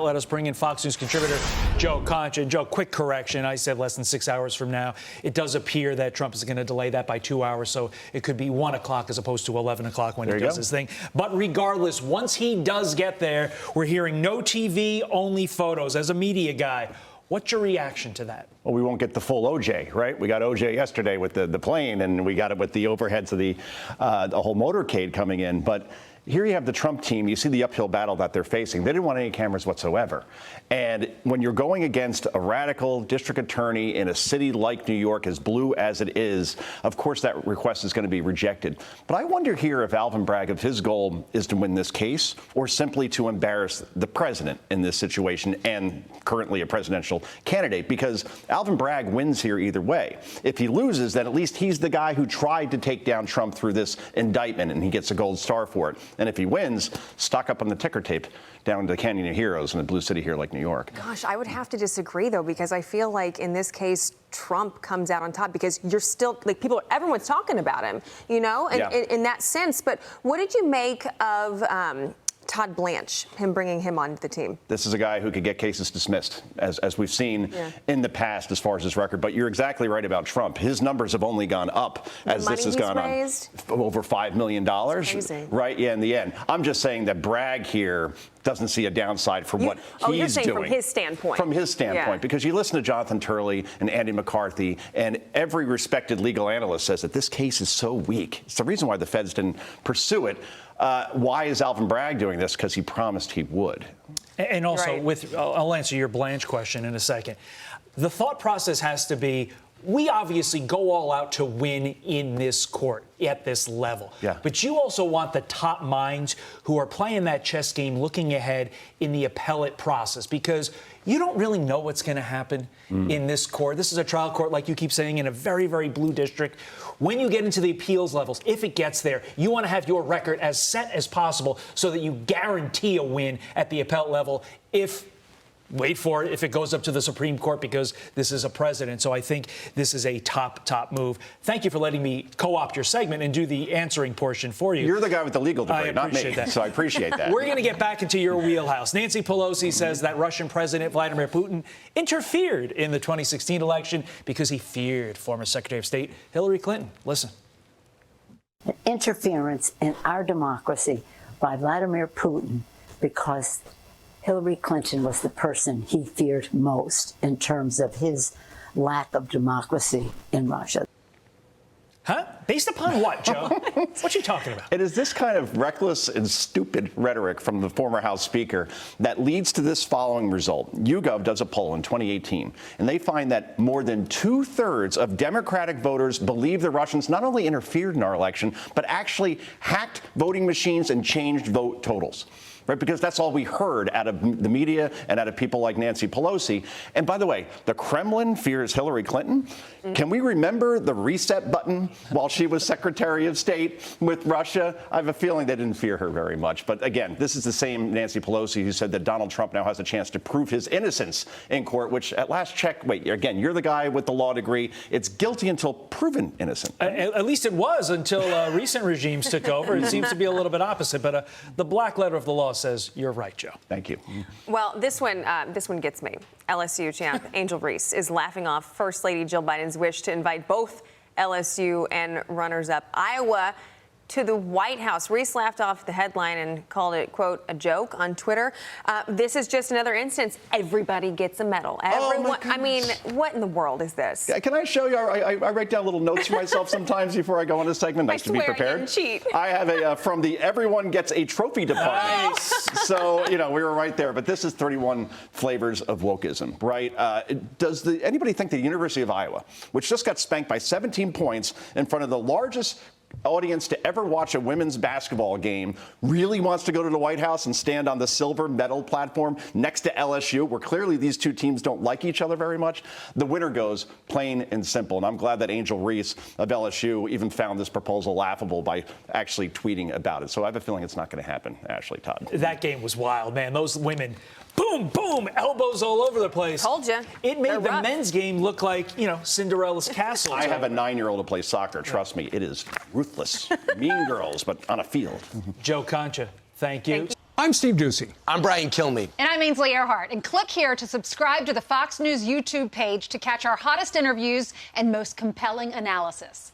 Let us bring in Fox News contributor Joe Concha. Joe, quick correction. I said less than 6 hours from now. It does appear that Trump is going to delay that by 2 hours, so it could be 1 o'clock as opposed to 11 o'clock when he does his thing. But regardless, once he does get there, we're hearing no TV, only photos. As a media guy, what's your reaction to that? Well, we won't get the full OJ, right? We got OJ yesterday with the plane, and we got it with the overheads of the whole motorcade coming in. But here you have the Trump team. You see the uphill battle that they're facing. They didn't want any cameras whatsoever. And when you're going against a radical district attorney in a city like New York, as blue as it is, of course that request is going to be rejected. But I wonder here if Alvin Bragg, if his goal is to win this case or simply to embarrass the president in this situation and currently a presidential candidate, because Alvin Bragg wins here either way. If he loses, then at least he's the guy who tried to take down Trump through this indictment, and he gets a gold star for it. And if he wins, stock up on the ticker tape down to the Canyon of Heroes in the blue city here like New York. Gosh, I would have to disagree, though, because I feel like in this case, Trump comes out on top because you're still, like, everyone's talking about him, you know, and in that sense. But what did you make of Todd Blanche, him bringing him onto the team? This is a guy who could get cases dismissed, as we've seen in the past as far as his record. But you're exactly right about Trump. His numbers have only gone up as this has gone on. Over $5 million, right? Yeah, in the end. I'm just saying that Bragg here doesn't see a downside for what he's doing. From his standpoint. From his standpoint, because you listen to Jonathan Turley and Andy McCarthy, and every respected legal analyst says that this case is so weak. It's the reason why the feds didn't pursue it. Why is Alvin Bragg doing this? Because he promised he would. And also, I'll answer your Blanche question in a second. The thought process has to be, we obviously go all out to win in this court at this level. Yeah. But you also want the top minds who are playing that chess game looking ahead in the appellate process, because you don't really know what's going to happen in this court. This is a trial court, like you keep saying, in a very, very blue district. When you get into the appeals levels, if it gets there, you want to have your record as set as possible so that you guarantee a win at the appellate level if it goes up to the Supreme Court, because this is a precedent. So I think this is a top move. Thank you for letting me co-opt your segment and do the answering portion for you. You're the guy with the legal degree, not me. So I appreciate that. We're going to get back into your wheelhouse. Nancy Pelosi says that Russian President Vladimir Putin interfered in the 2016 election because he feared former Secretary of State Hillary Clinton. Listen. Interference in our democracy by Vladimir Putin because Hillary Clinton was the person he feared most in terms of his lack of democracy in Russia. Huh? Based upon what, Joe? What you talking about? It is this kind of reckless and stupid rhetoric from the former House Speaker that leads to this following result. YouGov does a poll in 2018, and they find that more than 2/3 of Democratic voters believe the Russians not only interfered in our election, but actually hacked voting machines and changed vote totals. Right, because that's all we heard out of the media and out of people like Nancy Pelosi. And by the way, the Kremlin fears Hillary Clinton. Can we remember the reset button while she was Secretary of State with Russia? I have a feeling they didn't fear her very much. But again, this is the same Nancy Pelosi who said that Donald Trump now has a chance to prove his innocence in court, which at last check, wait, again, you're the guy with the law degree. It's guilty until proven innocent. At least it was until recent regimes took over. It seems to be a little bit opposite. But the black letter of the law says you're right, Joe. Thank you. Well, this one gets me. LSU champ Angel Reese is laughing off First Lady Jill Biden's wish to invite both LSU and runners-up Iowa to the White House. Reese laughed off the headline and called it, quote, a joke on Twitter. This is just another instance. Everybody gets a medal. Everyone. I mean, what in the world is this? Can I show you? I write down little notes for myself sometimes before I go on a segment. Nice to be prepared. Cheat. I have a from the Everyone Gets a Trophy department. Nice. So, we were right there. But this is 31 flavors of wokeism, right? Does anybody think the University of Iowa, which just got spanked by 17 points in front of the largest audience to ever watch a women's basketball game, really wants to go to the White House and stand on the silver medal platform next to LSU, where clearly these two teams don't like each other very much? The winner goes, plain and simple. And I'm glad that Angel Reese of LSU even found this proposal laughable by actually tweeting about it. So I have a feeling it's not going to happen, Ashley, Todd. That game was wild, man. Those women, boom, boom, elbows all over the place. Told you. It made the men's game look like, Cinderella's castle. I have a 9-year-old who plays soccer. Trust me, it is ruthless. Mean girls, but on a field. Joe Concha, thank you. I'm Steve Doocy. I'm Brian Kilmeade. And I'm Ainsley Earhart. And click here to subscribe to the Fox News YouTube page to catch our hottest interviews and most compelling analysis.